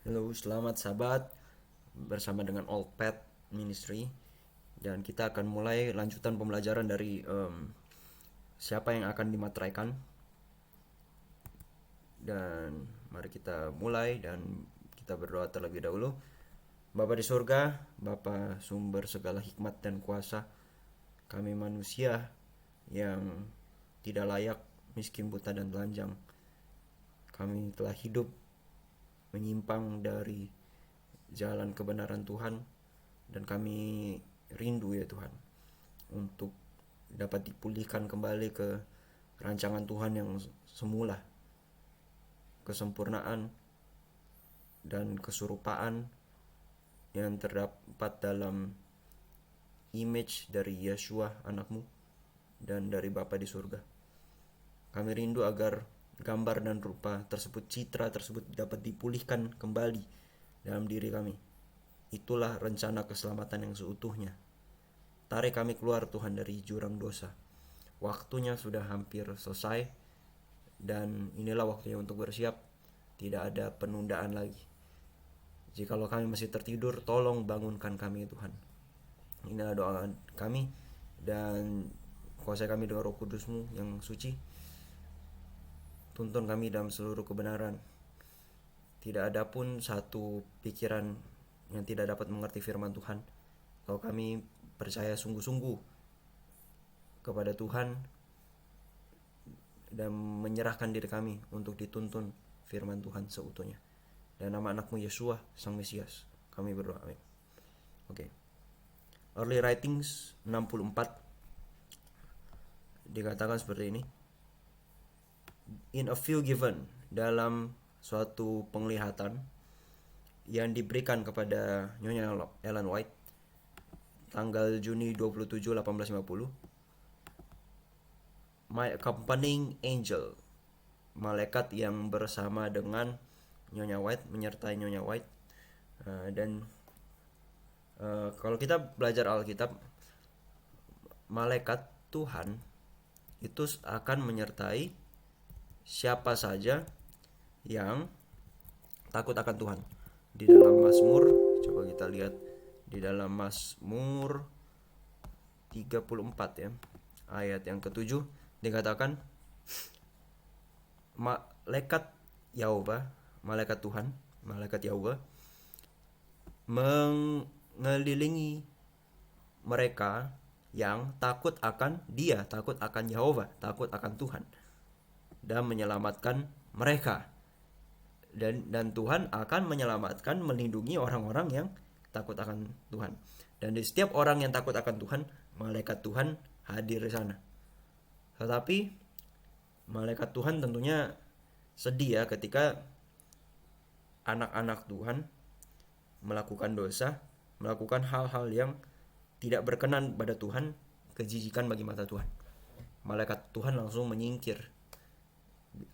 Halo, selamat sahabat bersama dengan Old Pet Ministry dan kita akan mulai lanjutan pembelajaran dari siapa yang akan dimateraikan dan mari kita mulai dan kita berdoa terlebih dahulu. Bapa di surga, Bapa sumber segala hikmat dan kuasa, kami manusia yang tidak layak, miskin, buta, dan telanjang. Kami telah hidup menyimpang dari jalan kebenaran Tuhan dan kami rindu ya Tuhan untuk dapat dipulihkan kembali ke rancangan Tuhan yang semula, kesempurnaan dan kesurupaan yang terdapat dalam image dari Yeshua anakmu dan dari Bapa di surga. Kami rindu agar gambar dan rupa tersebut, citra tersebut dapat dipulihkan kembali dalam diri kami. Itulah rencana keselamatan yang seutuhnya. Tarik kami keluar Tuhan dari jurang dosa. Waktunya sudah hampir selesai dan inilah waktunya untuk bersiap. Tidak ada penundaan lagi. Jikalau kami masih tertidur, tolong bangunkan kami Tuhan. Inilah doa kami dan kuasai kami dengan Roh Kudus-Mu yang suci. Tuntun kami dalam seluruh kebenaran. Tidak ada pun satu pikiran yang tidak dapat mengerti firman Tuhan. Kalau kami percaya sungguh-sungguh kepada Tuhan dan menyerahkan diri kami untuk dituntun firman Tuhan seutuhnya. Dan nama anakmu Yeshua, Sang Mesias, kami berdoa. Amin. Oke. Early Writings 64 dikatakan seperti ini. In a few given, dalam suatu penglihatan yang diberikan kepada Nyonya Ellen White tanggal Juni 27, 1850, my accompanying angel, malaikat yang bersama dengan Nyonya White, menyertai Nyonya White. Dan kalau kita belajar Alkitab, malaikat Tuhan itu akan menyertai siapa saja yang takut akan Tuhan. Di dalam Mazmur, coba kita lihat di dalam Mazmur 34 ya, ayat yang ke-7 dikatakan malaikat Yahweh, malaikat Tuhan, malaikat Yahweh mengelilingi mereka yang takut akan Dia, takut akan Yahweh, takut akan Tuhan, dan menyelamatkan mereka. Dan Tuhan akan menyelamatkan, melindungi orang-orang yang takut akan Tuhan. Dan di setiap orang yang takut akan Tuhan, malaikat Tuhan hadir di sana. Tetapi malaikat Tuhan tentunya sedih ya ketika anak-anak Tuhan melakukan dosa, melakukan hal-hal yang tidak berkenan pada Tuhan, kejijikan bagi mata Tuhan. Malaikat Tuhan langsung menyingkir.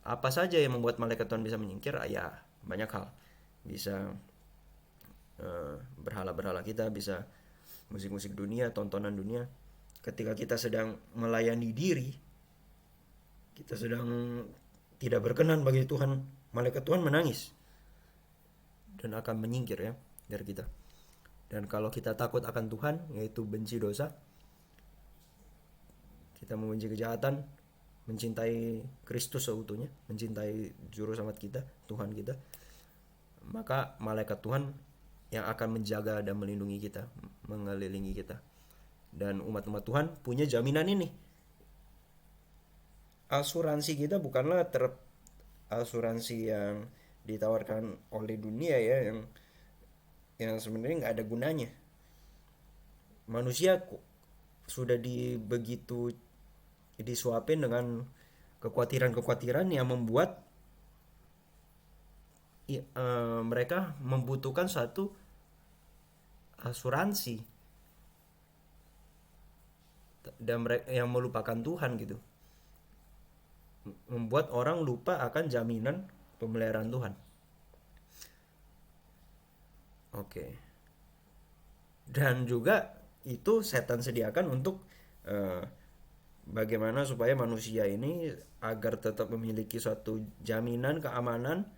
Apa saja yang membuat malaikat Tuhan bisa menyingkir? Ya, banyak hal. Bisa berhala-berhala kita, bisa musik-musik dunia, tontonan dunia. Ketika kita sedang melayani diri, kita sedang tidak berkenan bagi Tuhan, malaikat Tuhan menangis dan akan menyingkir ya dari kita. Dan kalau kita takut akan Tuhan, yaitu benci dosa, kita membenci kejahatan, mencintai Kristus seutuhnya, mencintai juru selamat kita, Tuhan kita, maka malaikat Tuhan yang akan menjaga dan melindungi kita, mengelilingi kita. Dan umat-umat Tuhan punya jaminan ini. Asuransi kita bukanlah asuransi yang ditawarkan oleh dunia ya, yang sebenarnya nggak ada gunanya. Manusia sudah begitu disuapin dengan kekhawatiran-kekhawatiran yang membuat mereka membutuhkan satu asuransi dan mereka yang melupakan Tuhan gitu, membuat orang lupa akan jaminan pemeliharaan Tuhan. Oke. Dan juga itu setan sediakan untuk bagaimana supaya manusia ini agar tetap memiliki suatu jaminan keamanan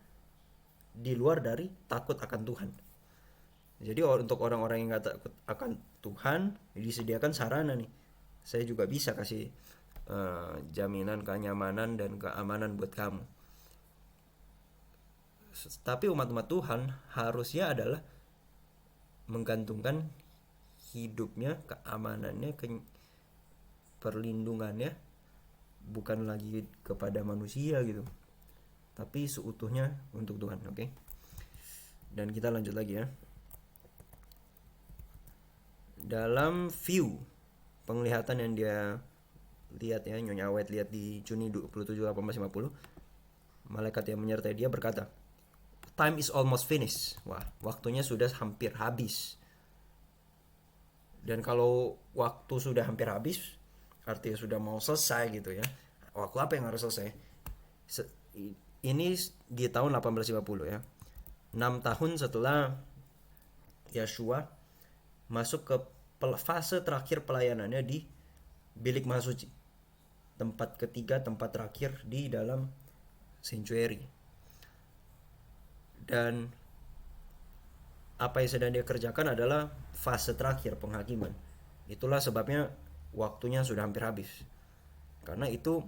di luar dari takut akan Tuhan. Jadi untuk orang-orang yang nggak takut akan Tuhan, disediakan sarana nih. Saya juga bisa kasih jaminan kenyamanan dan keamanan buat kamu. Tapi umat-umat Tuhan harusnya adalah menggantungkan hidupnya, keamanannya, perlindungannya bukan lagi kepada manusia gitu, tapi seutuhnya untuk Tuhan. Oke. Dan kita lanjut lagi ya. Dalam view penglihatan yang dia lihat ya, Nyonya White lihat di Juni 27 1850, malaikat yang menyertai dia berkata, "Time is almost finished." Wah, waktunya sudah hampir habis. Dan kalau waktu sudah hampir habis, artinya sudah mau selesai gitu ya. Waktu apa yang harus selesai? Ini di tahun 1850 ya. 6 tahun setelah Yeshua masuk ke fase terakhir pelayanannya di bilik maha suci, tempat ketiga, tempat terakhir di dalam sanctuary. Dan apa yang sedang dia kerjakan adalah fase terakhir penghakiman. Itulah sebabnya waktunya sudah hampir habis, karena itu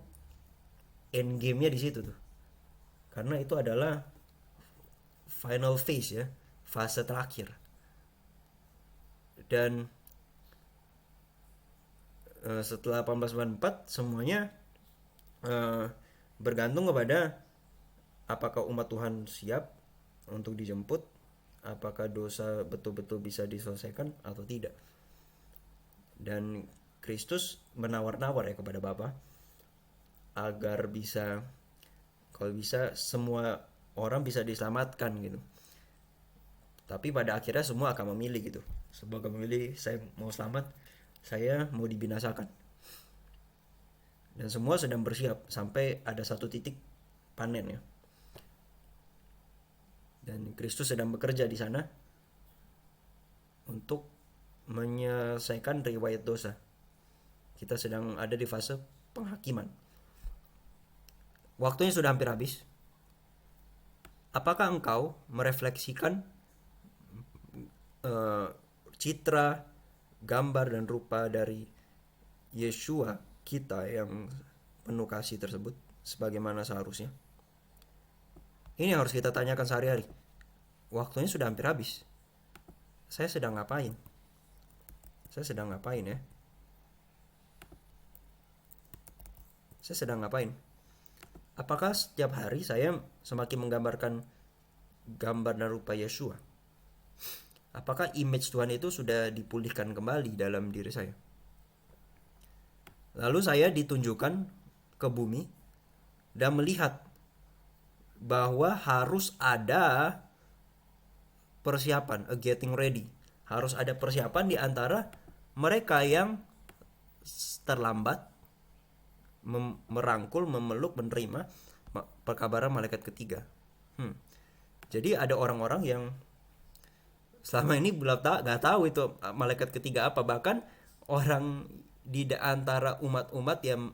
end game-nya di situ tuh, karena itu adalah final phase ya, fase terakhir. Dan setelah 1894 semuanya bergantung kepada apakah umat Tuhan siap untuk dijemput, apakah dosa betul-betul bisa diselesaikan atau tidak. Dan Kristus menawar-nawar ya kepada Bapa agar bisa, kalau bisa semua orang bisa diselamatkan gitu. Tapi pada akhirnya semua akan memilih gitu. Semua akan memilih, saya mau selamat, saya mau dibinasakan. Dan semua sedang bersiap sampai ada satu titik panen ya. Dan Kristus sedang bekerja di sana untuk menyelesaikan riwayat dosa. Kita sedang ada di fase penghakiman. Waktunya sudah hampir habis. Apakah engkau merefleksikan citra, gambar dan rupa dari Yeshua kita yang penuh kasih tersebut sebagaimana seharusnya? Ini yang harus kita tanyakan sehari-hari. Waktunya sudah hampir habis. Saya sedang ngapain? Saya sedang ngapain ya? Saya sedang ngapain? Apakah setiap hari saya semakin menggambarkan gambar dan rupa Yeshua? Apakah image Tuhan itu sudah dipulihkan kembali dalam diri saya? Lalu saya ditunjukkan ke bumi dan melihat bahwa harus ada persiapan, a getting ready. Harus ada persiapan di antara mereka yang terlambat merangkul, memeluk, menerima perkabaran malaikat ketiga. Jadi ada orang-orang yang selama ini belum nggak tahu itu malaikat ketiga apa. Bahkan orang di antara umat-umat yang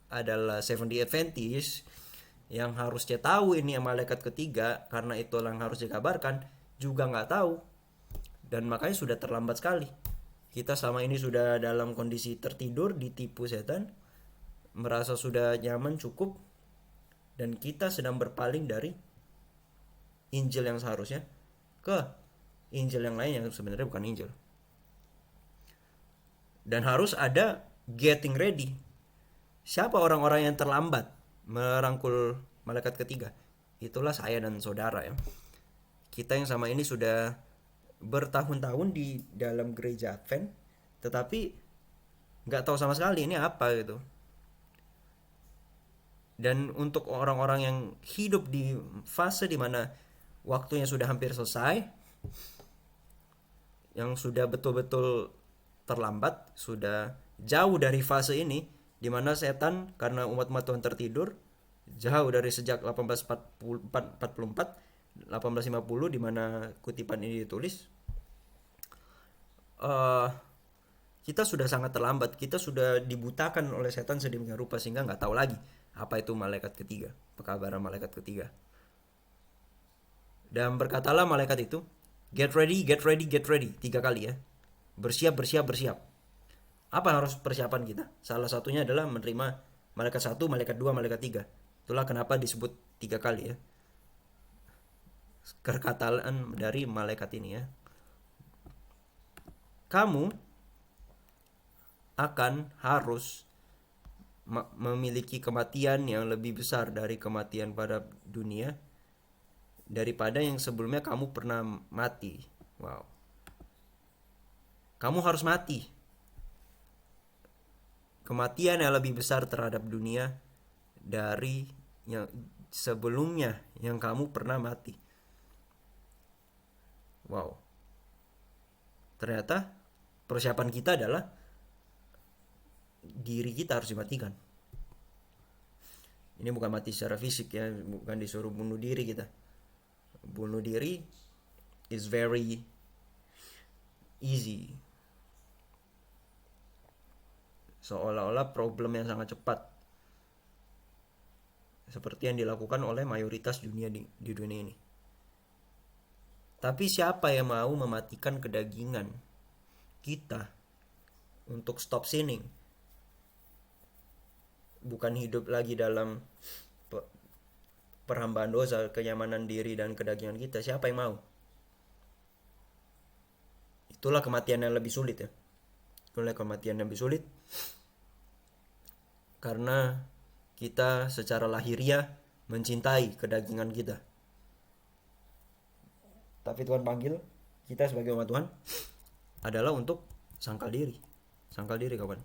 adalah Seventh-day Adventist yang harusnya tahu ini yang malaikat ketiga, karena itu yang harus dikabarkan, juga nggak tahu. Dan makanya sudah terlambat sekali. Kita selama ini sudah dalam kondisi tertidur, ditipu setan, merasa sudah nyaman, cukup, dan kita sedang berpaling dari Injil yang seharusnya ke Injil yang lain yang sebenarnya bukan Injil. Dan harus ada getting ready. Siapa orang-orang yang terlambat merangkul malaikat ketiga? Itulah saya dan saudara ya. Kita yang sama ini sudah bertahun-tahun di dalam gereja Advent, tetapi nggak tahu sama sekali ini apa gitu. Dan untuk orang-orang yang hidup di fase dimana waktunya sudah hampir selesai, yang sudah betul-betul terlambat, sudah jauh dari fase ini, dimana setan karena umat-umat Tuhan tertidur, jauh dari sejak 1844, 1850 dimana kutipan ini ditulis, kita sudah sangat terlambat. Kita sudah dibutakan oleh setan sedemikian rupa sehingga nggak tahu lagi apa itu malaikat ketiga, pekabaran malaikat ketiga. Dan berkatalah malaikat itu, get ready, get ready, get ready. 3 kali ya. Bersiap, bersiap, bersiap. Apa harus persiapan kita? Salah satunya adalah menerima malaikat 1, malaikat 2, malaikat 3. Itulah kenapa disebut 3 kali ya. Perkataan dari malaikat ini ya. Kamu akan harus memiliki kematian yang lebih besar dari kematian pada dunia daripada yang sebelumnya kamu pernah mati. Wow. Kamu harus mati. Kematian yang lebih besar terhadap dunia dari yang sebelumnya yang kamu pernah mati. Wow. Ternyata persiapan kita adalah diri kita harus dimatikan. Ini bukan mati secara fisik ya, bukan disuruh bunuh diri kita. Bunuh diri is very easy. Seolah-olah problem yang sangat cepat. Seperti yang dilakukan oleh mayoritas dunia di dunia ini. Tapi siapa yang mau mematikan kedagingan kita untuk stop sinning? Bukan hidup lagi dalam perhambaan dosa, kenyamanan diri dan kedagingan kita. Siapa yang mau? Itulah kematian yang lebih sulit ya. Itulah kematian yang lebih sulit. Karena kita secara lahiriah mencintai kedagingan kita. Tapi Tuhan panggil kita sebagai umat Tuhan adalah untuk sangkal diri. Sangkal diri kawan.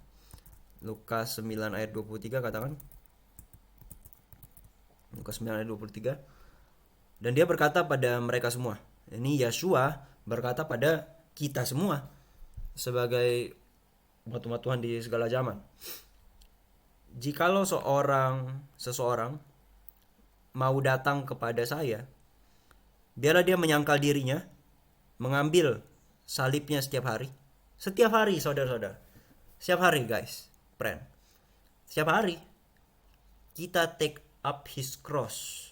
Lukas 9 ayat 23 katakan. Lukas 9 ayat 23. Dan dia berkata pada mereka semua. Ini Yeshua berkata pada kita semua sebagai umat Tuhan di segala zaman. Jikalau seseorang mau datang kepada saya, biarlah dia menyangkal dirinya, mengambil salibnya setiap hari. Setiap hari saudara-saudara. Setiap hari guys, friend. Setiap hari kita take up his cross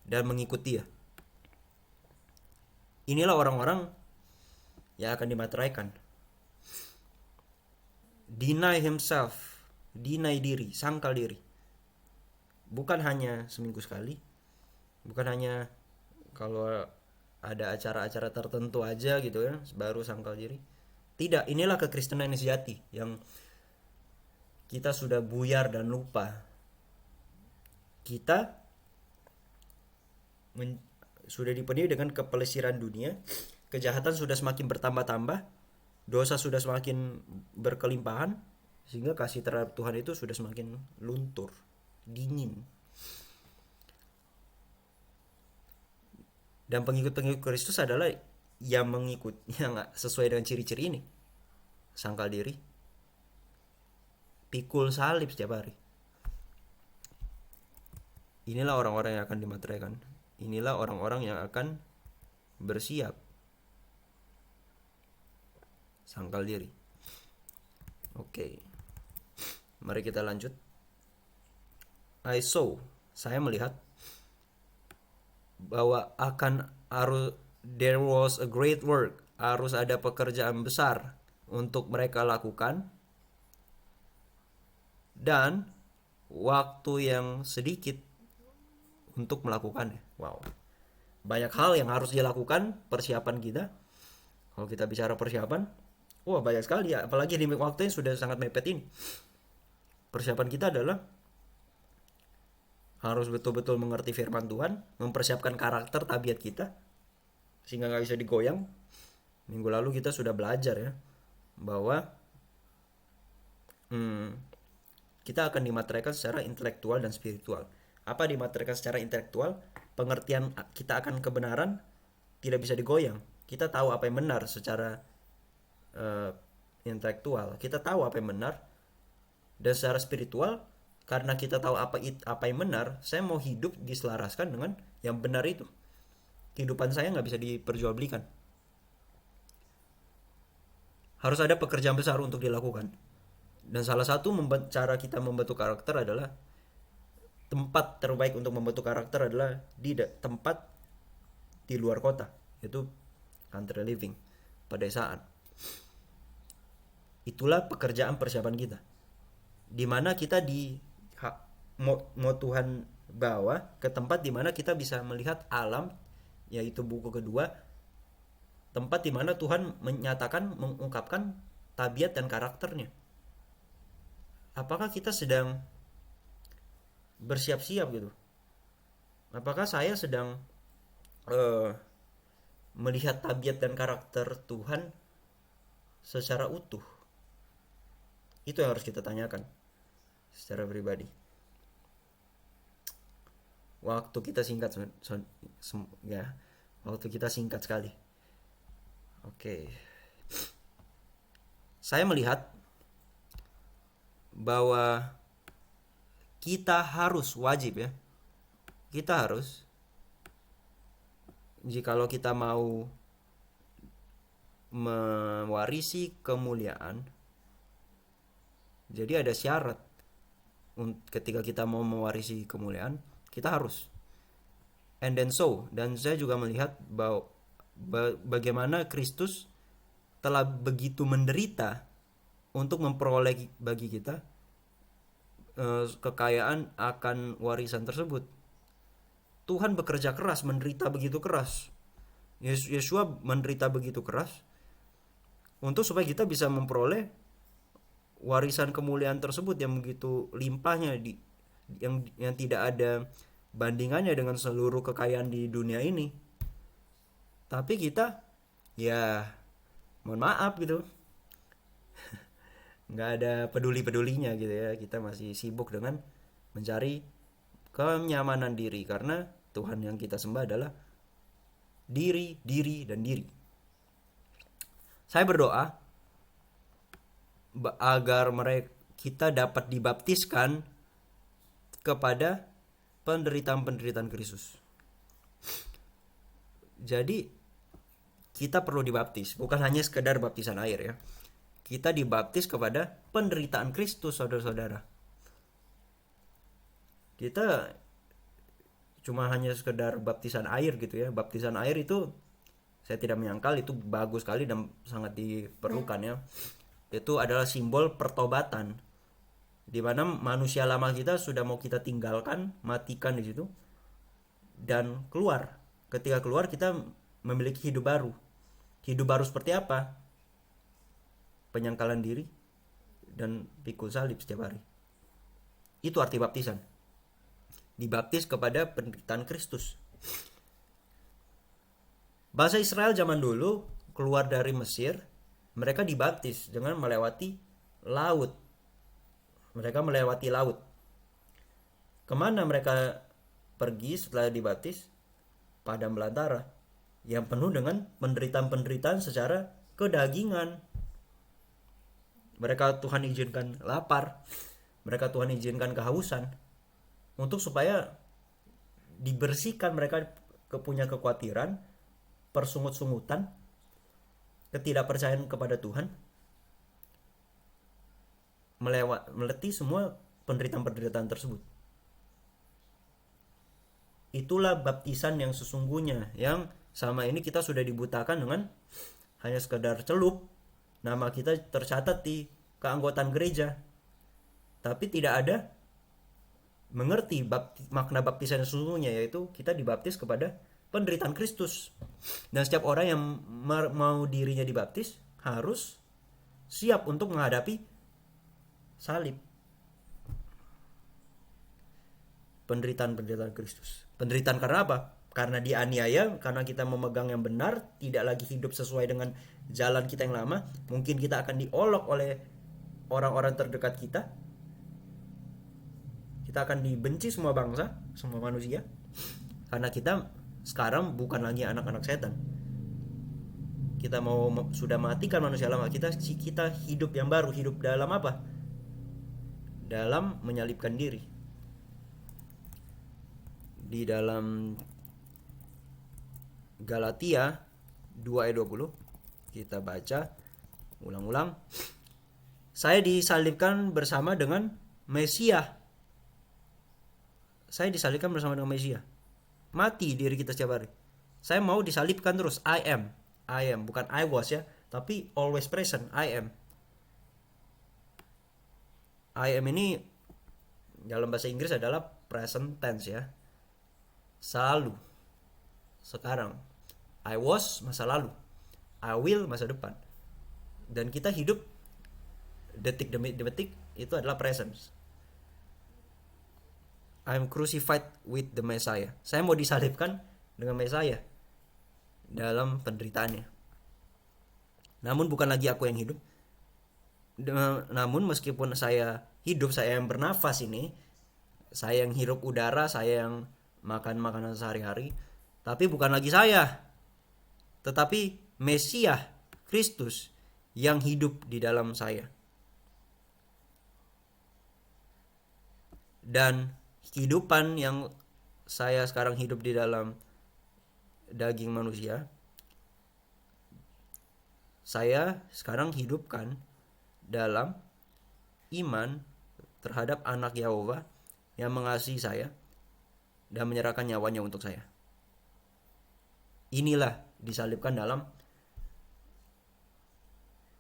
dan mengikuti dia. Inilah orang-orang yang akan dimateraikan. Deny himself. Deny diri, sangkal diri. Bukan hanya seminggu sekali. Bukan hanya kalau ada acara-acara tertentu aja gitu ya, baru sangkal diri. Tidak, inilah kekristenan yang sejati yang kita sudah buyar dan lupa. Kita sudah dipenuhi dengan kepelesiran dunia, kejahatan sudah semakin bertambah-tambah, dosa sudah semakin berkelimpahan, sehingga kasih terhadap Tuhan itu sudah semakin luntur, dingin. Dan pengikut-pengikut Kristus adalah yang sesuai dengan ciri-ciri ini. Sangkal diri, pikul salib setiap hari. Inilah orang-orang yang akan dimateraikan. Inilah orang-orang yang akan bersiap. Sangkal diri. Oke. Mari kita lanjut. Saya melihat bahwa there was a great work, harus ada pekerjaan besar untuk mereka lakukan, dan waktu yang sedikit untuk melakukannya. Wow, banyak hal yang harus dilakukan. Persiapan kita, kalau kita bicara persiapan, banyak sekali ya, apalagi di waktu yang sudah sangat mepet ini. Persiapan kita adalah harus betul-betul mengerti firman Tuhan, mempersiapkan karakter tabiat kita sehingga gak bisa digoyang. Minggu lalu kita sudah belajar ya bahwa kita akan dimateraikan secara intelektual dan spiritual. Apa dimateraikan secara intelektual? Pengertian kita akan kebenaran tidak bisa digoyang. Kita tahu apa yang benar secara intelektual, kita tahu apa yang benar. Dan secara spiritual, karena kita tahu apa yang benar, saya mau hidup diselaraskan dengan yang benar itu. Kehidupan saya nggak bisa diperjualbelikan. Harus ada pekerjaan besar untuk dilakukan. Dan salah satu cara kita membentuk karakter adalah, tempat terbaik untuk membentuk karakter adalah di tempat di luar kota, yaitu country living, pedesaan. Itulah pekerjaan persiapan kita, dimana kita mau Tuhan bawa ke tempat dimana kita bisa melihat alam, yaitu buku kedua, tempat dimana Tuhan menyatakan, mengungkapkan tabiat dan karakternya. Apakah kita sedang bersiap-siap gitu? Apakah saya sedang melihat tabiat dan karakter Tuhan secara utuh? Itu yang harus kita tanyakan secara pribadi. Waktu kita singkat, ya, waktu kita singkat sekali. Oke. Saya melihat bahwa kita harus, wajib ya, kita harus, jikalau kita mau mewarisi kemuliaan, jadi ada syarat. Ketika kita mau mewarisi kemuliaan, kita harus. Dan saya juga melihat bahwa bagaimana Kristus telah begitu menderita untuk memperoleh bagi kita kekayaan akan warisan tersebut. Tuhan bekerja keras, menderita begitu keras. Yesua menderita begitu keras untuk supaya kita bisa memperoleh warisan kemuliaan tersebut yang begitu limpahnya, yang tidak ada bandingannya dengan seluruh kekayaan di dunia ini. Tapi kita, ya mohon maaf gitu, nggak ada peduli-pedulinya gitu ya. Kita masih sibuk dengan mencari kenyamanan diri, karena Tuhan yang kita sembah adalah diri, dan diri. Saya berdoa agar kita dapat dibaptiskan kepada penderitaan Kristus. Jadi kita perlu dibaptis, bukan hanya sekedar baptisan air ya. Kita dibaptis kepada penderitaan Kristus, saudara-saudara. Kita cuma hanya sekedar baptisan air gitu ya. Baptisan air itu saya tidak menyangkal itu bagus sekali dan sangat diperlukan ya. Itu adalah simbol pertobatan, di mana manusia lama kita sudah mau kita tinggalkan, matikan di situ, dan keluar. Ketika keluar kita memiliki hidup baru. Hidup baru seperti apa? Penyangkalan diri dan pikul salib setiap hari. Itu arti baptisan. Dibaptis kepada penderitaan Kristus. Bangsa Israel zaman dulu keluar dari Mesir, mereka dibaptis dengan melewati laut. Mereka melewati laut. Kemana mereka pergi setelah dibaptis? Padang belantara yang penuh dengan penderitaan-penderitaan secara kedagingan. Mereka Tuhan izinkan lapar, mereka Tuhan izinkan kehausan, untuk supaya dibersihkan mereka punya kekhawatiran, persungut-sungutan, ketidakpercayaan kepada Tuhan, melewati semua penderitaan-penderitaan tersebut. Itulah baptisan yang sesungguhnya, yang sama ini kita sudah dibutakan dengan hanya sekedar celup, nama kita tercatat di keanggotaan gereja, tapi tidak ada mengerti makna baptisan yang sesungguhnya, yaitu kita dibaptis kepada penderitaan Kristus. Dan setiap orang yang mau dirinya dibaptis harus siap untuk menghadapi salib, penderitaan Kristus. Penderitaan karena apa? Karena dianiaya, karena kita memegang yang benar, tidak lagi hidup sesuai dengan jalan kita yang lama. Mungkin kita akan diolok oleh orang-orang terdekat kita. Kita akan dibenci semua bangsa, semua manusia, karena kita sekarang bukan lagi anak-anak setan. Kita sudah matikan manusia lama kita hidup yang baru. Hidup dalam apa? Dalam menyalibkan diri. Di dalam Galatia 2 ayat 20 kita baca ulang-ulang, saya disalibkan bersama dengan Mesia. Saya disalibkan bersama dengan Mesia. Mati diri kita setiap hari. Saya mau disalibkan terus. I am, bukan I was ya, tapi always present. I am ini dalam bahasa Inggris adalah present tense ya. Selalu. Sekarang. I was masa lalu. I will masa depan. Dan kita hidup detik demi detik itu adalah presence. I am crucified with the Messiah. Saya mau disalibkan dengan Messiah dalam penderitaannya. Namun bukan lagi aku yang hidup. Namun meskipun saya hidup, saya yang bernafas ini, saya yang hirup udara, saya yang makan makanan sehari-hari, tapi bukan lagi saya, tetapi Mesias Kristus yang hidup di dalam saya. Dan kehidupan yang saya sekarang hidup di dalam daging manusia, saya sekarang hidupkan dalam iman terhadap anak Yehova yang mengasihi saya dan menyerahkan nyawanya untuk saya. Inilah disalibkan dalam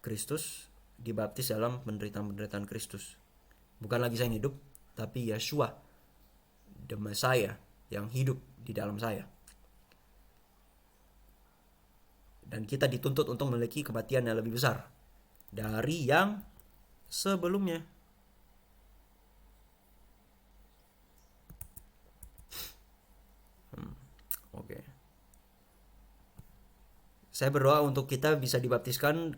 Kristus, dibaptis dalam penderitaan-penderitaan Kristus. Bukan lagi saya yang hidup, tapi Yeshua, the Messiah, yang hidup di dalam saya. Dan kita dituntut untuk memiliki kematian yang lebih besar dari yang sebelumnya. Oke. Saya berdoa untuk kita bisa dibaptiskan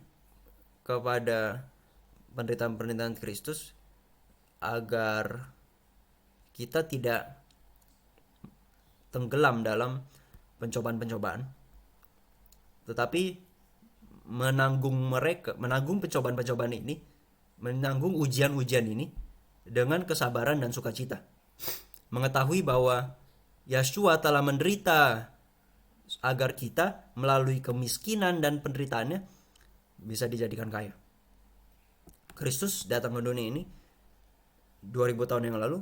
kepada penderitaan-penderitaan Kristus agar kita tidak tenggelam dalam pencobaan-pencobaan, tetapi menanggung pencobaan-pencobaan ini, menanggung ujian-ujian ini dengan kesabaran dan sukacita, mengetahui bahwa Yeshua telah menderita agar kita melalui kemiskinan dan penderitaannya bisa dijadikan kaya. Kristus datang ke dunia ini 2000 tahun yang lalu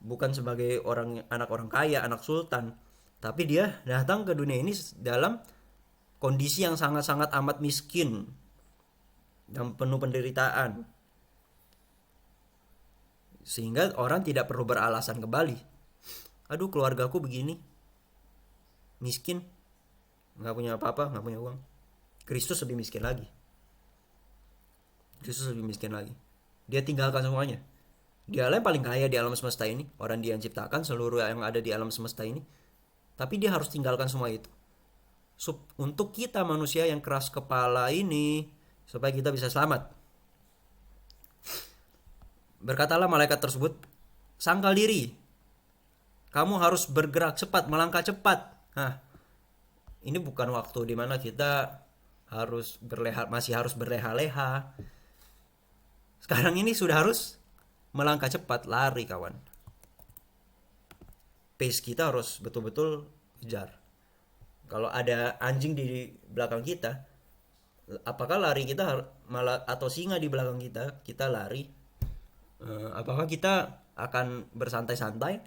bukan sebagai anak orang kaya, anak sultan, tapi dia datang ke dunia ini dalam kondisi yang sangat-sangat amat miskin dan penuh penderitaan, sehingga orang tidak perlu beralasan kembali. Aduh, keluargaku begini, miskin, nggak punya apa-apa, nggak punya uang. Kristus lebih miskin lagi. Dia tinggalkan semuanya. Dialah yang paling kaya di alam semesta ini, orang dia yang ciptakan seluruh yang ada di alam semesta ini, tapi dia harus tinggalkan semua itu untuk kita manusia yang keras kepala ini, supaya kita bisa selamat. Berkatalah malaikat tersebut, sangkal diri, kamu harus bergerak cepat, melangkah cepat. Nah, ini bukan waktu dimana kita masih harus berleha-leha. Sekarang ini sudah harus melangkah cepat, lari kawan. Pace kita harus betul-betul kejar. Kalau ada anjing di belakang kita, apakah lari kita malah, atau singa di belakang kita lari? Apakah kita akan bersantai-santai?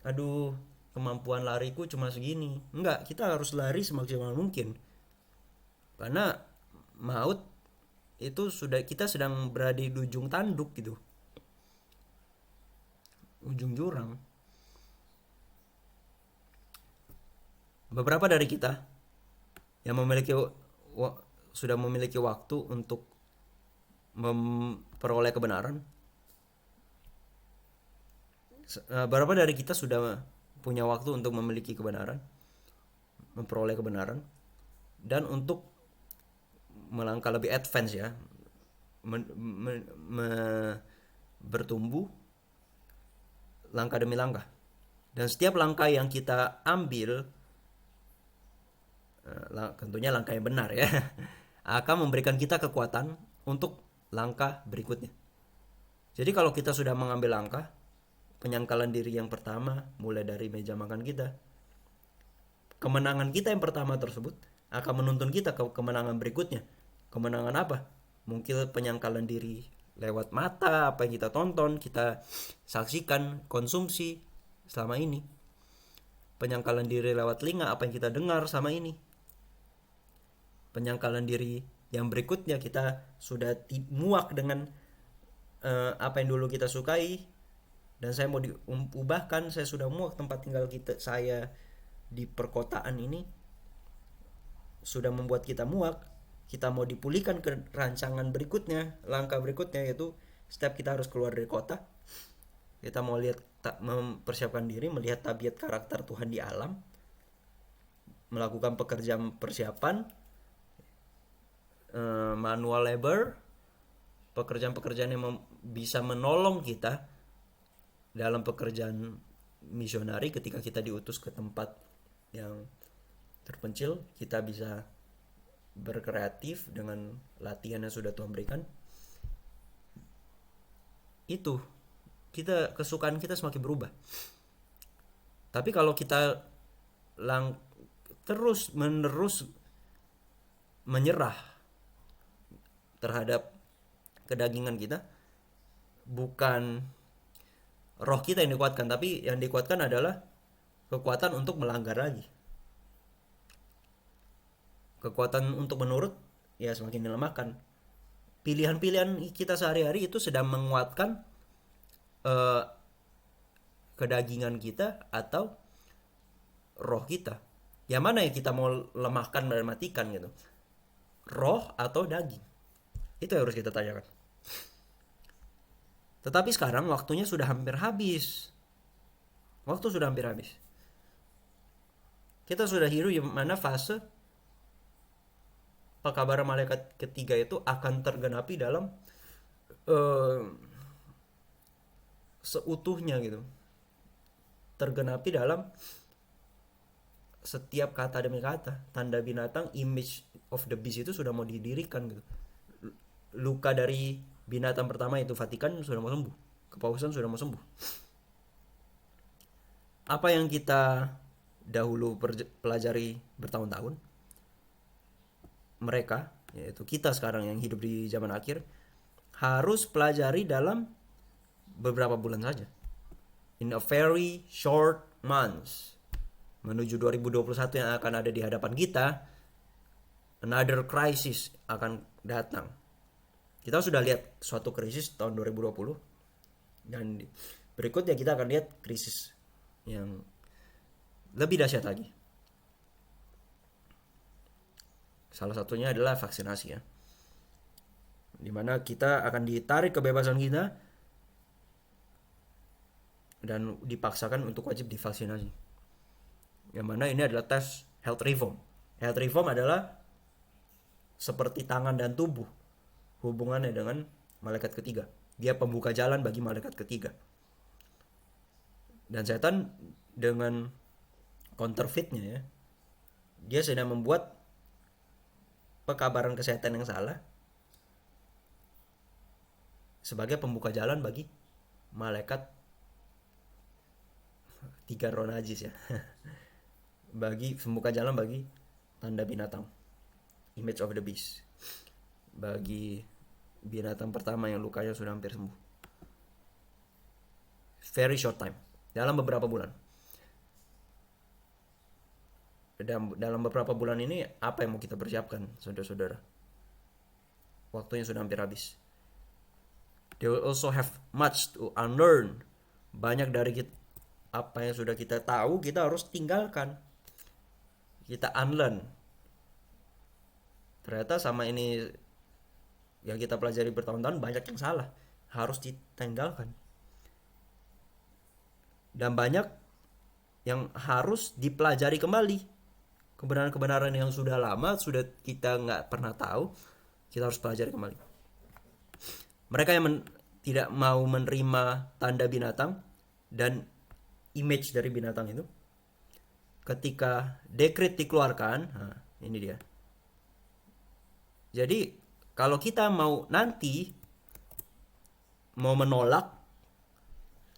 Aduh, kemampuan lariku cuma segini. Enggak, kita harus lari semaksimal mungkin. Karena maut itu kita sedang berada di ujung tanduk gitu, ujung jurang. Beberapa dari kita yang sudah memiliki waktu untuk memperoleh kebenaran, beberapa dari kita sudah punya waktu untuk memiliki kebenaran, memperoleh kebenaran, dan untuk melangkah lebih advance ya, bertumbuh langkah demi langkah. Dan setiap langkah yang kita ambil, tentunya langkah yang benar ya, akan memberikan kita kekuatan untuk langkah berikutnya. Jadi kalau kita sudah mengambil langkah, penyangkalan diri yang pertama mulai dari meja makan kita, kemenangan kita yang pertama tersebut akan menuntun kita ke kemenangan berikutnya. Kemenangan apa? Mungkin penyangkalan diri lewat mata, apa yang kita tonton, kita saksikan, konsumsi selama ini. penyangkalan diri lewat telinga, apa yang kita dengar sama ini. Penyangkalan diri yang berikutnya, kita sudah muak dengan apa yang dulu kita sukai, dan saya mau diubahkan, saya sudah muak tempat tinggal saya di perkotaan ini sudah membuat kita muak. Kita mau dipulihkan ke rancangan berikutnya, langkah berikutnya, yaitu setiap kita harus keluar dari kota. Kita mau lihat, mempersiapkan diri melihat tabiat karakter Tuhan di alam, melakukan pekerjaan persiapan, manual labor, pekerjaan-pekerjaan yang bisa menolong kita dalam pekerjaan misionari. Ketika kita diutus ke tempat yang terpencil, kita bisa berkreatif dengan latihan yang sudah Tuhan berikan. Itu kesukaan kita semakin berubah. Tapi kalau kita terus menerus menyerah terhadap kedagingan kita, bukan roh kita yang dikuatkan, tapi yang dikuatkan adalah kekuatan untuk melanggar lagi. Kekuatan untuk menurut ya semakin dilemahkan. Pilihan-pilihan kita sehari-hari itu sedang menguatkan kedagingan kita atau roh kita. Yang mana yang kita mau lemahkan dan matikan gitu? Roh atau daging? Itu yang harus kita tanyakan. Tetapi sekarang waktunya sudah hampir habis. Waktu sudah hampir habis. Kita sudah hidup di mana fase pekabaran malaikat ketiga itu akan tergenapi dalam seutuhnya gitu. Tergenapi dalam setiap kata demi kata. Tanda binatang, image of the beast itu sudah mau didirikan gitu. Luka dari binatang pertama itu Vatikan sudah mau sembuh, kepausan sudah mau sembuh. Apa yang kita dahulu pelajari bertahun-tahun, mereka, yaitu kita sekarang yang hidup di zaman akhir, harus pelajari dalam beberapa bulan saja. In a very short months. Menuju 2021 yang akan ada di hadapan kita, another crisis akan datang. Kita sudah lihat suatu krisis tahun 2020, dan berikutnya kita akan lihat krisis yang lebih dahsyat lagi. Salah satunya adalah vaksinasi ya, dimana kita akan ditarik kebebasan kita dan dipaksakan untuk wajib divaksinasi. Yang mana ini adalah tes health reform. Health reform adalah seperti tangan dan tubuh, hubungannya dengan malaikat ketiga. Dia pembuka jalan bagi malaikat ketiga. Dan setan dengan counterfeitnya ya, dia sedang membuat pekabaran kesehatan yang salah sebagai pembuka jalan bagi malaikat tiga roh najis ya. Bagi pembuka jalan bagi tanda binatang, image of the beast, bagi binatang pertama yang lukanya sudah hampir sembuh. Very short time, dalam beberapa bulan. Dan dalam beberapa bulan ini apa yang mau kita persiapkan, saudara-saudara? Waktunya sudah hampir habis. They will also have much to unlearn. Banyak dari apa yang sudah kita tahu, kita harus tinggalkan. Kita unlearn. Ternyata sama ini yang kita pelajari bertahun-tahun banyak yang salah, harus ditinggalkan. Dan banyak yang harus dipelajari kembali. Kebenaran-kebenaran yang sudah lama, sudah kita nggak pernah tahu, kita harus pelajari kembali. Mereka yang tidak mau menerima tanda binatang dan image dari binatang itu, ketika dekret dikeluarkan, nah, ini dia. Jadi kalau kita mau nanti mau menolak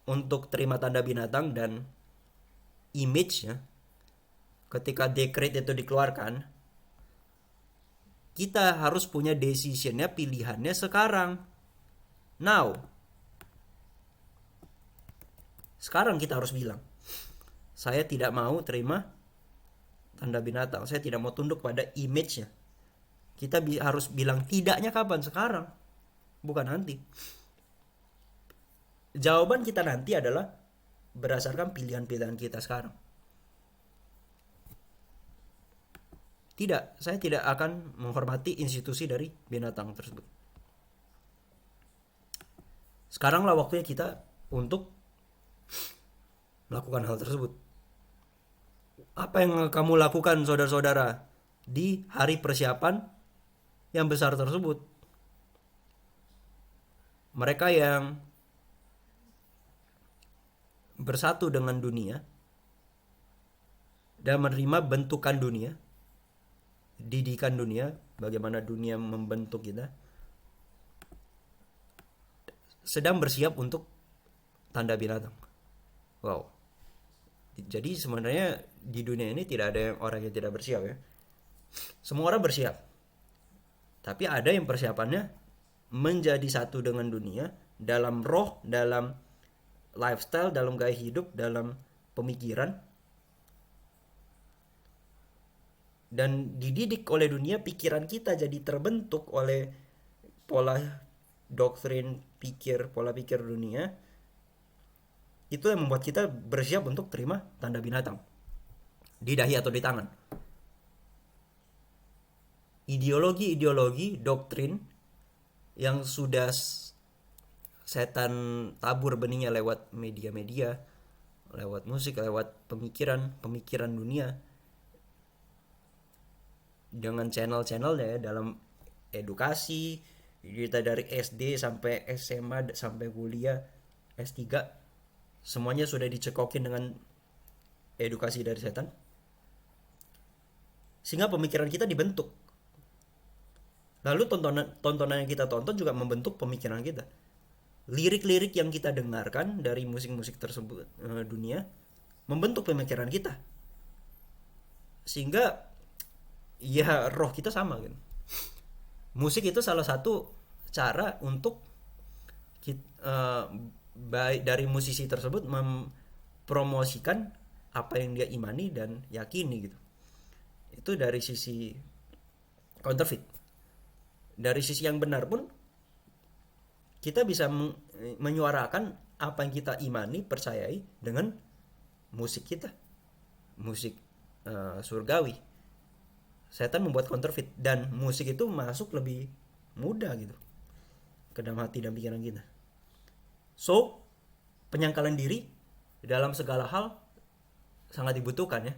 untuk terima tanda binatang dan image ya, ketika dekret itu dikeluarkan, kita harus punya decisionnya, pilihannya sekarang. Now. Sekarang kita harus bilang, Saya tidak mau terima tanda binatang. Saya tidak mau tunduk pada image-nya. Kita harus bilang tidaknya kapan? Sekarang, bukan nanti. Jawaban kita nanti adalah berdasarkan pilihan-pilihan kita sekarang. Tidak, saya tidak akan menghormati institusi dari binatang tersebut. Sekaranglah waktunya kita untuk melakukan hal tersebut. Apa yang kamu lakukan, saudara-saudara, di hari persiapan yang besar tersebut? Mereka yang bersatu dengan dunia dan menerima bentukan dunia, didikan dunia, bagaimana dunia membentuk kita, sedang bersiap untuk tanda binatang. Wow. Jadi sebenarnya di dunia ini tidak ada orang yang tidak bersiap ya. Semua orang bersiap. Tapi ada yang persiapannya menjadi satu dengan dunia dalam roh, dalam lifestyle, dalam gaya hidup, dalam pemikiran, dan dididik oleh dunia. Pikiran kita jadi terbentuk oleh pola doktrin pikir, pola pikir dunia. Itu yang membuat kita bersiap untuk terima tanda binatang di dahi atau di tangan. Ideologi-ideologi, doktrin yang sudah setan tabur benihnya lewat media-media, lewat musik, lewat pemikiran dunia, dengan channel-channelnya ya, dalam edukasi kita dari SD sampai SMA sampai kuliah S3, semuanya sudah dicekokin dengan edukasi dari setan, sehingga pemikiran kita dibentuk. Lalu tontonan yang kita tonton juga membentuk pemikiran kita. Lirik-lirik yang kita dengarkan dari musik-musik tersebut, dunia, membentuk pemikiran kita, sehingga ya roh kita sama kan. Musik itu salah satu cara untuk baik dari musisi tersebut mempromosikan apa yang dia imani dan yakini gitu. Itu dari sisi counterfeit. Dari sisi yang benar pun kita bisa menyuarakan apa yang kita imani, percayai dengan musik kita, musik surgawi. Setan membuat counterfeit dan musik itu masuk lebih mudah gitu ke dalam hati dan pikiran kita. So, penyangkalan diri dalam segala hal sangat dibutuhkan ya.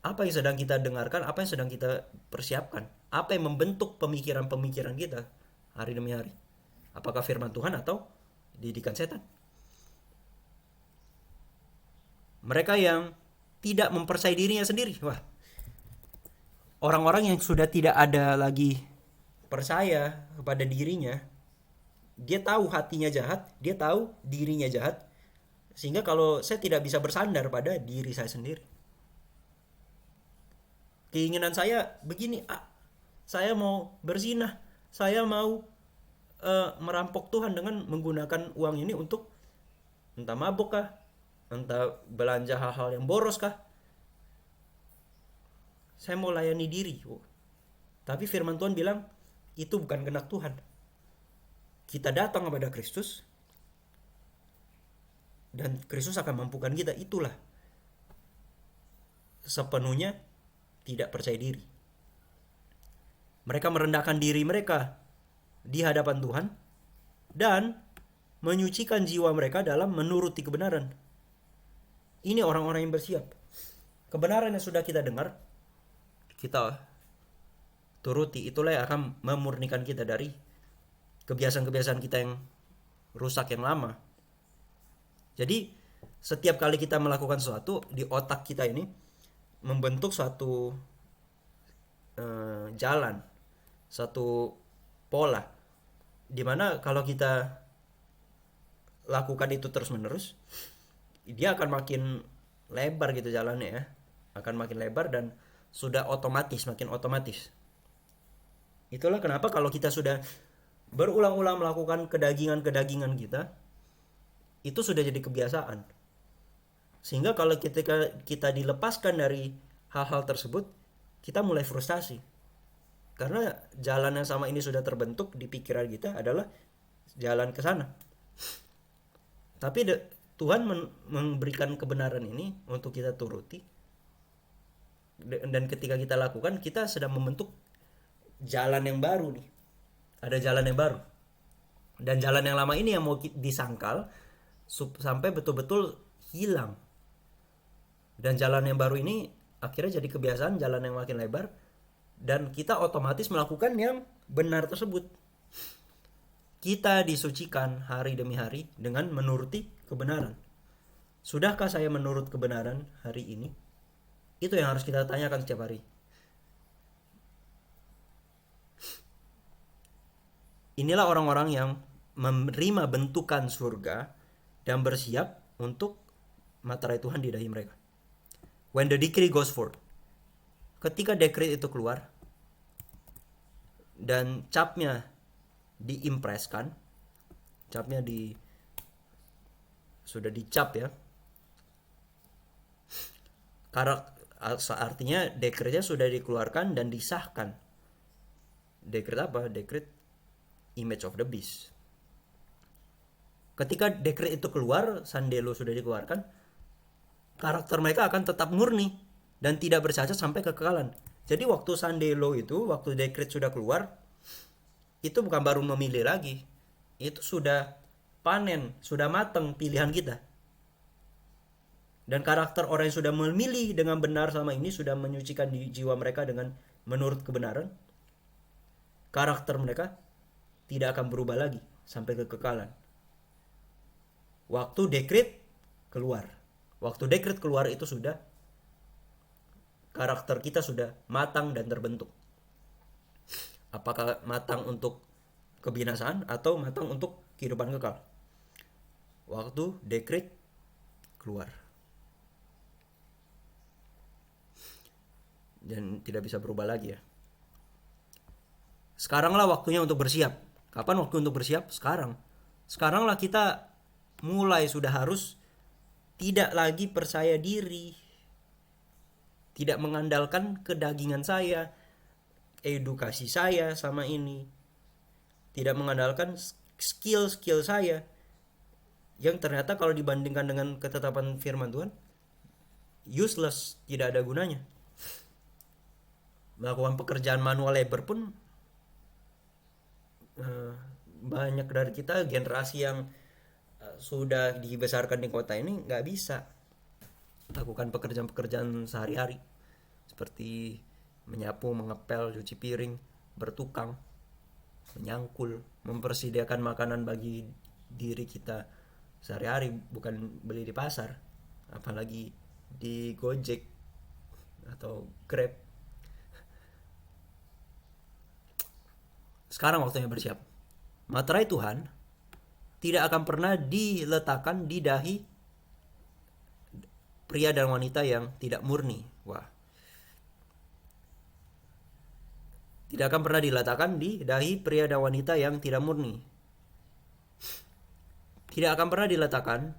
Apa yang sedang kita dengarkan, apa yang sedang kita persiapkan, apa yang membentuk pemikiran-pemikiran kita hari demi hari. Apakah firman Tuhan atau didikan setan? Mereka yang tidak mempercayai dirinya sendiri, wah, orang-orang yang sudah tidak ada lagi percaya kepada dirinya. Dia tahu hatinya jahat, dia tahu dirinya jahat, sehingga kalau saya tidak bisa bersandar pada diri saya sendiri. Keinginan saya begini, saya mau berzina, saya mau merampok Tuhan dengan menggunakan uang ini untuk entah mabuk kah, entah belanja hal-hal yang boros kah. Saya mau layani diri. Tapi firman Tuhan bilang itu bukan kehendak Tuhan. Kita datang kepada Kristus dan Kristus akan mampukan kita. Itulah sepenuhnya tidak percaya diri. Mereka merendahkan diri mereka di hadapan Tuhan dan menyucikan jiwa mereka dalam menuruti kebenaran. Ini orang-orang yang bersiap. Kebenaran yang sudah kita dengar, kita turuti. Itulah yang akan memurnikan kita dari kebiasaan-kebiasaan kita yang rusak yang lama. Jadi setiap kali kita melakukan sesuatu, di otak kita ini membentuk suatu jalan, satu pola, dimana kalau kita lakukan itu terus menerus, dia akan makin lebar gitu jalannya ya, akan makin lebar dan sudah otomatis, makin otomatis. Itulah kenapa kalau kita sudah berulang-ulang melakukan kedagingan kita, itu sudah jadi kebiasaan. Sehingga kalau ketika kita dilepaskan dari hal-hal tersebut, kita mulai frustasi. Karena jalan yang sama ini sudah terbentuk di pikiran kita adalah jalan ke sana. Tapi Tuhan memberikan kebenaran ini untuk kita turuti. Dan ketika kita lakukan, kita sedang membentuk jalan yang baru nih. Ada jalan yang baru. Dan jalan yang lama ini yang mau disangkal sampai betul-betul hilang. Dan jalan yang baru ini akhirnya jadi kebiasaan, jalan yang makin lebar. Dan kita otomatis melakukan yang benar tersebut. Kita disucikan hari demi hari dengan menuruti kebenaran. Sudahkah saya menurut kebenaran hari ini? Itu yang harus kita tanyakan setiap hari. Inilah orang-orang yang menerima bentukan surga dan bersiap untuk materai Tuhan di dahi mereka. When the decree goes forth. Ketika dekret itu keluar dan capnya diimpreskan, capnya sudah dicap ya. Artinya dekretnya sudah dikeluarkan dan disahkan. Dekret apa? Dekret image of the beast. Ketika dekret itu keluar, Sandelo sudah dikeluarkan, karakter mereka akan tetap murni dan tidak bercacat sampai kekekalan. Jadi waktu Sandelo itu, waktu dekret sudah keluar, itu bukan baru memilih lagi. Itu sudah panen, sudah matang pilihan kita. Dan karakter orang yang sudah memilih dengan benar selama ini, sudah menyucikan jiwa mereka dengan menurut kebenaran, karakter mereka tidak akan berubah lagi sampai kekekalan. Waktu dekret keluar. Waktu dekret keluar itu sudah, karakter kita sudah matang dan terbentuk. Apakah matang untuk kebinasaan atau matang untuk kehidupan kekal? Waktu dekret keluar. Dan tidak bisa berubah lagi ya. Sekaranglah waktunya untuk bersiap. Kapan waktu untuk bersiap? Sekarang. Sekaranglah kita mulai sudah harus tidak lagi percaya diri. Tidak mengandalkan kedagingan saya, edukasi saya sama ini. Tidak mengandalkan skill-skill saya. Yang ternyata kalau dibandingkan dengan ketetapan firman Tuhan, useless, tidak ada gunanya. Melakukan pekerjaan manual labor pun banyak dari kita generasi yang sudah dibesarkan di kota ini nggak bisa lakukan pekerjaan-pekerjaan sehari-hari seperti menyapu, mengepel, cuci piring, bertukang, menyangkul, mempersediakan makanan bagi diri kita sehari-hari, bukan beli di pasar, apalagi di Gojek atau Grab. Sekarang waktunya bersiap. Materai Tuhan tidak akan pernah diletakkan di dahi pria dan wanita yang tidak murni. Wah. Tidak akan pernah diletakkan di dahi pria dan wanita yang tidak murni. Tidak akan pernah diletakkan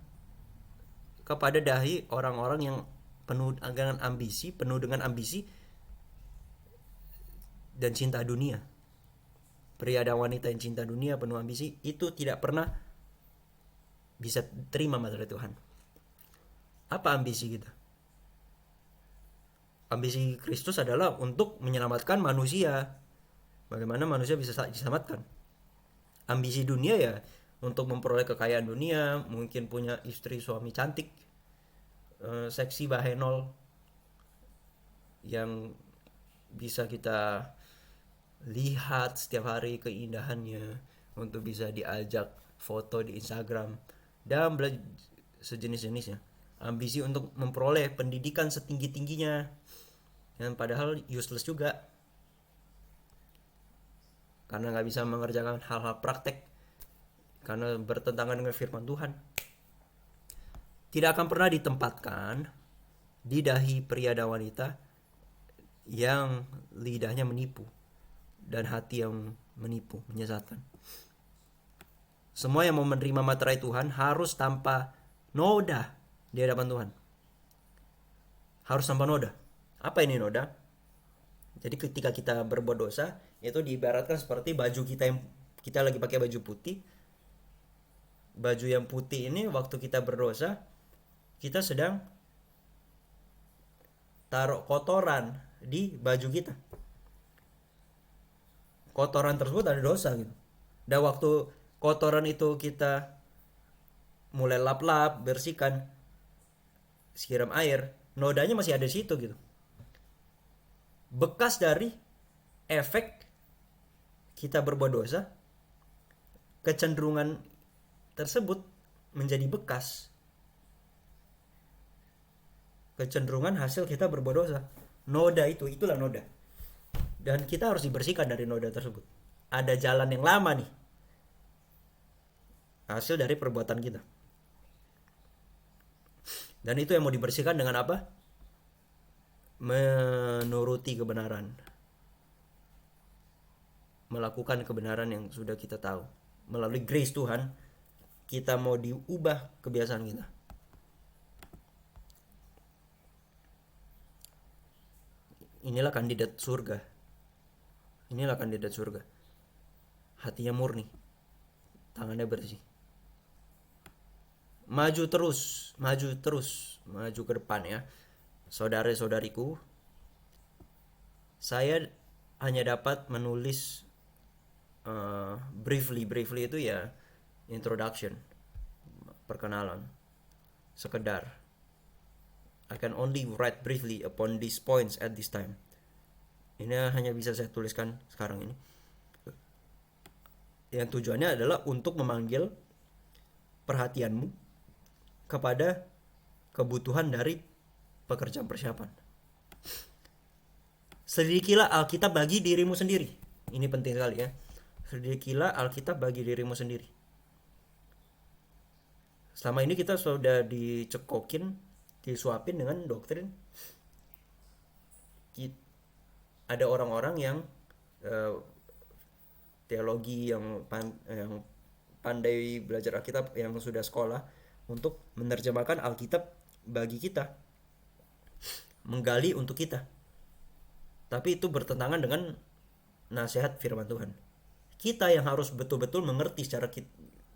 kepada dahi orang-orang yang penuh dengan ambisi dan cinta dunia. Pria dan wanita yang cinta dunia, penuh ambisi, itu tidak pernah bisa terima materai Tuhan. Apa ambisi kita? Ambisi Kristus adalah untuk menyelamatkan manusia. Bagaimana manusia bisa diselamatkan? Ambisi dunia ya untuk memperoleh kekayaan dunia, mungkin punya istri suami cantik, seksi bahenol, yang bisa kita lihat setiap hari keindahannya, untuk bisa diajak foto di Instagram dan sejenis-jenisnya. Ambisi untuk memperoleh pendidikan setinggi-tingginya, yang padahal useless juga karena nggak bisa mengerjakan hal-hal praktek, karena bertentangan dengan firman Tuhan. Tidak akan pernah ditempatkan di dahi pria dan wanita yang lidahnya menipu dan hati yang menipu, menyesatkan. Semua yang mau menerima materai Tuhan harus tanpa noda di hadapan Tuhan. harus tanpa noda. Apa ini noda? Jadi ketika kita berbuat dosa, itu diibaratkan seperti baju kita yang kita lagi pakai baju putih. Baju yang putih ini waktu kita berdosa, kita sedang taruh kotoran di baju kita. Kotoran tersebut ada dosa gitu. Dan waktu kotoran itu kita mulai lap-lap, bersihkan, siram air, nodanya masih ada di situ gitu. Bekas dari efek kita berbuat dosa, kecenderungan tersebut menjadi bekas. Kecenderungan hasil kita berbuat dosa. Noda itulah noda. Dan kita harus dibersihkan dari noda tersebut. Ada jalan yang lama nih. Hasil dari perbuatan kita. Dan itu yang mau dibersihkan dengan apa? Menuruti kebenaran. Melakukan kebenaran yang sudah kita tahu. Melalui grace Tuhan, kita mau diubah kebiasaan kita. Inilah kandidat surga. Inilah kandidat surga. Hatinya murni. Tangannya bersih. Maju terus, maju ke depan ya. Saudara-saudariku, saya hanya dapat menulis briefly itu ya introduction, perkenalan, sekedar. I can only write briefly upon these points at this time. Ini hanya bisa saya tuliskan sekarang ini. Yang tujuannya adalah untuk memanggil perhatianmu kepada kebutuhan dari pekerjaan persiapan. Selidikilah Alkitab bagi dirimu sendiri. Ini penting sekali ya. Selidikilah Alkitab bagi dirimu sendiri. Selama ini kita sudah dicekokin, disuapin dengan doktrin. Ada orang-orang yang teologi yang pandai belajar Alkitab, yang sudah sekolah untuk menerjemahkan Alkitab bagi kita, menggali untuk kita. Tapi itu bertentangan dengan nasihat firman Tuhan. Kita yang harus betul-betul mengerti secara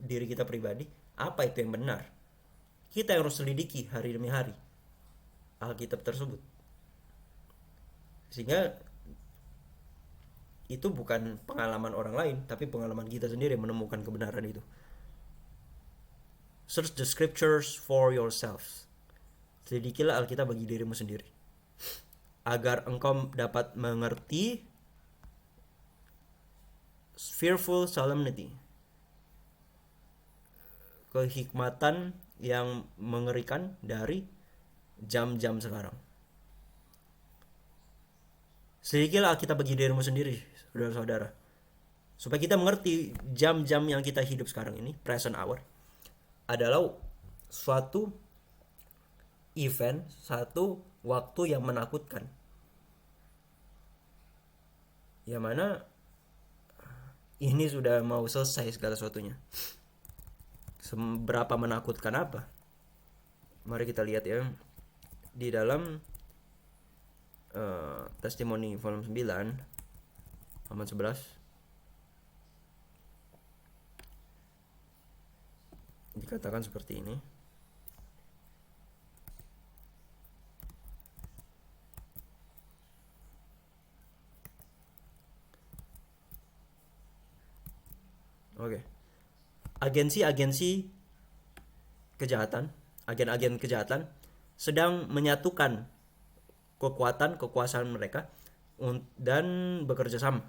diri kita pribadi apa itu yang benar. Kita yang harus selidiki hari demi hari Alkitab tersebut. Sehingga itu bukan pengalaman orang lain, tapi pengalaman kita sendiri yang menemukan kebenaran itu. Search the scriptures for yourselves. Selidikilah Alkitab bagi dirimu sendiri, agar engkau dapat mengerti fearful solemnity, kehikmatan yang mengerikan dari jam-jam sekarang. Selidikilah Alkitab bagi dirimu sendiri, saudara-saudara, supaya kita mengerti jam-jam yang kita hidup sekarang ini, present hour, adalah suatu event, satu waktu yang menakutkan, yang mana ini sudah mau selesai segala sesuatunya. Seberapa menakutkan apa? Mari kita lihat ya di dalam testimoni volume 9 halaman 11. Dikatakan seperti ini. Oke. Agensi-agensi kejahatan, agen-agen kejahatan sedang menyatukan kekuatan, kekuasaan mereka dan bekerja sama.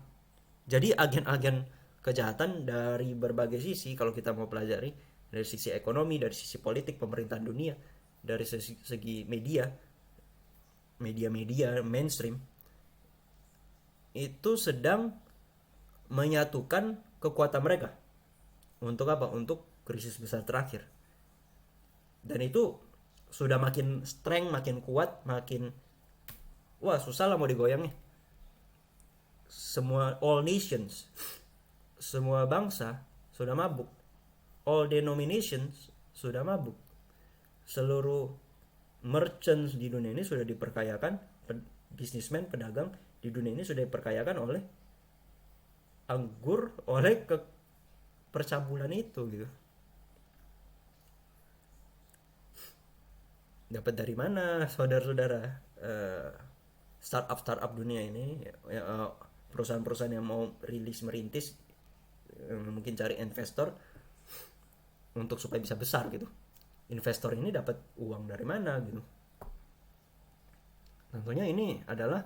Jadi agen-agen kejahatan dari berbagai sisi, kalau kita mau pelajari, dari sisi ekonomi, dari sisi politik, pemerintahan dunia, dari segi media mainstream, itu sedang menyatukan kekuatan mereka. Untuk apa? Untuk krisis besar terakhir. Dan itu sudah makin strength, makin kuat, makin susah lah mau digoyangnya. Semua all nations, semua bangsa sudah mabuk. All denominations sudah mabuk. Seluruh merchants di dunia ini sudah diperkayakan, bisnismen, pedagang di dunia ini sudah diperkayakan oleh anggur, oleh percabulan itu gitu. Dapat dari mana saudara-saudara? Startup dunia ini, perusahaan-perusahaan yang mau merintis, mungkin cari investor untuk supaya bisa besar gitu. Investor ini dapat uang dari mana gitu? Tentunya ini adalah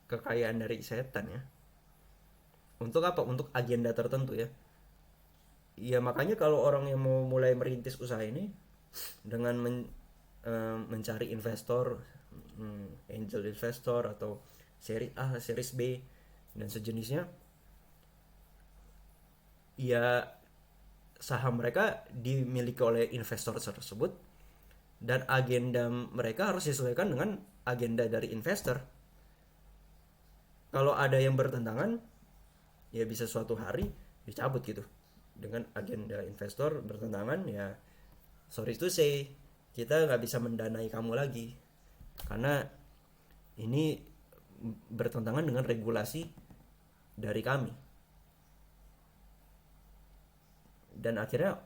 kekayaan dari setan ya. Untuk apa? Untuk agenda tertentu ya. Ya makanya kalau orang yang mau mulai merintis usaha ini dengan mencari investor, angel investor atau seri A, series B dan sejenisnya, ya saham mereka dimiliki oleh investor tersebut dan agenda mereka harus disesuaikan dengan agenda dari investor. Kalau ada yang bertentangan, ya bisa suatu hari dicabut gitu. Dengan agenda investor bertentangan, ya sorry to say, kita nggak bisa mendanai kamu lagi karena ini bertentangan dengan regulasi dari kami. Dan akhirnya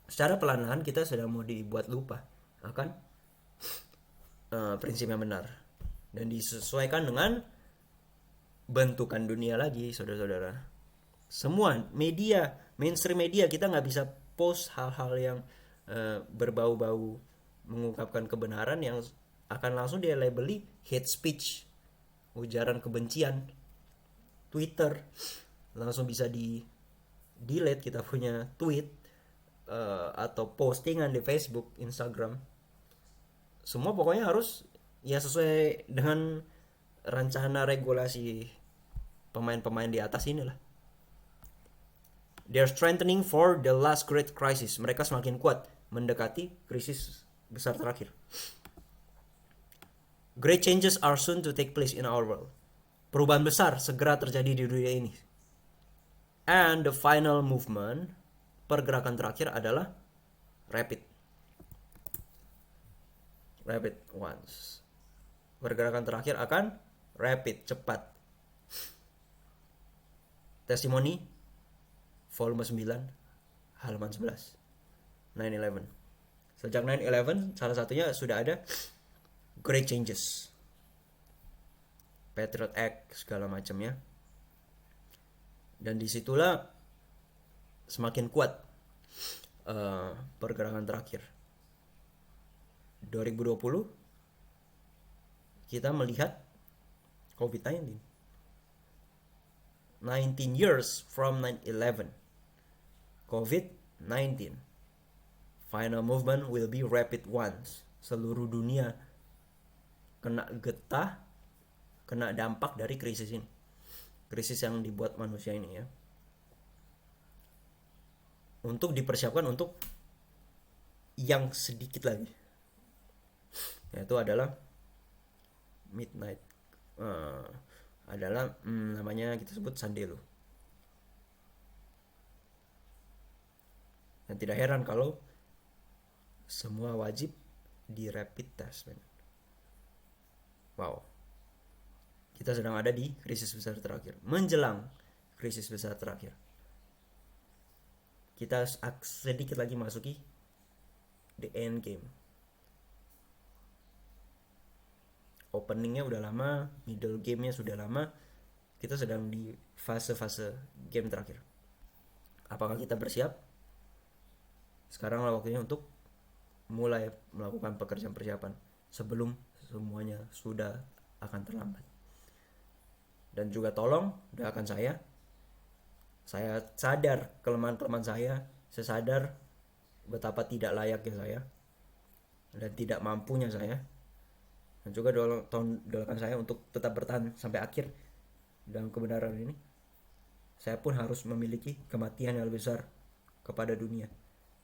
secara perlahan kita sudah mau dibuat lupa akan prinsip yang benar dan disesuaikan dengan bentukan dunia lagi, saudara-saudara. Semua media, mainstream media, kita nggak bisa post hal-hal yang berbau-bau mengungkapkan kebenaran yang akan langsung dia labeli hate speech, ujaran kebencian. Twitter langsung bisa di delete kita punya tweet atau postingan di Facebook, Instagram. Semua pokoknya harus ya sesuai dengan rencana regulasi pemain-pemain di atas inilah. They are strengthening for the last great crisis. Mereka semakin kuat mendekati krisis besar terakhir. Great changes are soon to take place in our world. Perubahan besar segera terjadi di dunia ini. And the final movement, pergerakan terakhir adalah rapid ones. Pergerakan terakhir akan rapid, cepat. Testimoni volume 9 halaman 11. 9/11. Sejak 9/11 salah satunya sudah ada great changes, Patriot Act segala macamnya, dan disitulah semakin kuat pergerakan terakhir. 2020 kita melihat COVID-19. 19 years from 9/11. COVID-19. Final movement will be rapid ones. Seluruh dunia kena getah, kena dampak dari krisis ini. Krisis yang dibuat manusia ini ya. Untuk dipersiapkan untuk yang sedikit lagi. Yaitu adalah midnight. Adalah namanya kita sebut Sandelo. Dan tidak heran kalau semua wajib di rapid test. Wow. Kita sedang ada di krisis besar terakhir, menjelang krisis besar terakhir. Kita sedikit lagi masuki the end game. Openingnya udah lama, middle gamenya sudah lama, kita sedang di fase-fase game terakhir. Apakah kita bersiap? Sekaranglah waktunya untuk mulai melakukan pekerjaan persiapan sebelum semuanya sudah akan terlambat. Dan juga tolong doakan saya sadar kelemahan-kelemahan saya sadar betapa tidak layaknya saya dan tidak mampunya saya. Dan juga doakan saya untuk tetap bertahan sampai akhir dalam kebenaran ini. Saya pun harus memiliki kematian yang lebih besar kepada dunia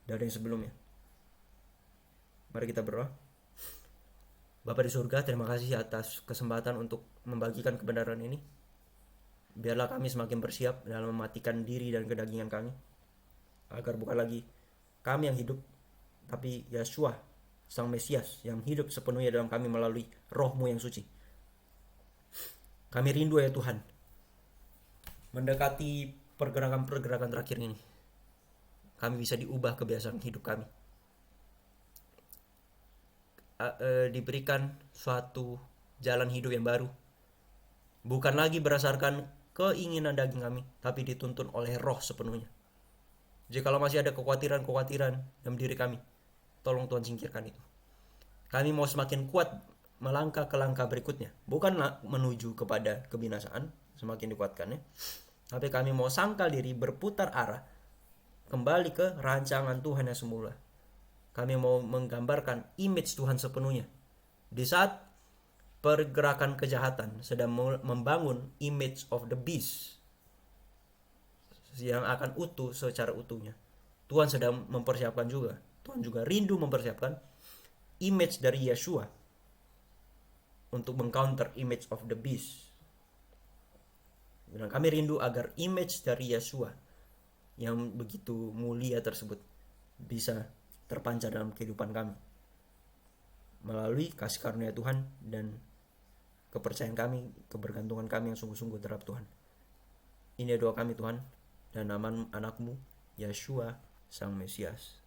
dari yang sebelumnya. Mari kita berdoa. Bapa di surga, terima kasih atas kesempatan untuk membagikan kebenaran ini. Biarlah kami semakin bersiap dalam mematikan diri dan kedagingan kami, agar bukan lagi kami yang hidup, tapi Yeshua Sang Mesias yang hidup sepenuhnya dalam kami melalui Roh-Mu yang suci. Kami rindu ya Tuhan, mendekati pergerakan-pergerakan terakhir ini, kami bisa diubah kebiasaan hidup kami. Diberikan suatu jalan hidup yang baru, bukan lagi berdasarkan keinginan daging kami, tapi dituntun oleh Roh sepenuhnya. Jikalau masih ada kekhawatiran-kekhawatiran dalam diri kami, tolong Tuhan singkirkan itu. Kami mau semakin kuat melangkah ke langkah berikutnya, bukan menuju kepada kebinasaan, semakin dikuatkannya, tapi kami mau sangkal diri berputar arah kembali ke rancangan Tuhan yang semula. Kami mau menggambarkan image Tuhan sepenuhnya. Di saat pergerakan kejahatan sedang membangun image of the beast yang akan utuh secara utuhnya, Tuhan sedang mempersiapkan juga. Tuhan juga rindu mempersiapkan image dari Yeshua untuk mengcounter image of the beast. Dan kami rindu agar image dari Yeshua yang begitu mulia tersebut bisa terpancar dalam kehidupan kami melalui kasih karunia Tuhan dan kepercayaan kami, kebergantungan kami yang sungguh-sungguh terhadap Tuhan. Ini doa kami Tuhan, dan nama anak-Mu Yeshua Sang Mesias.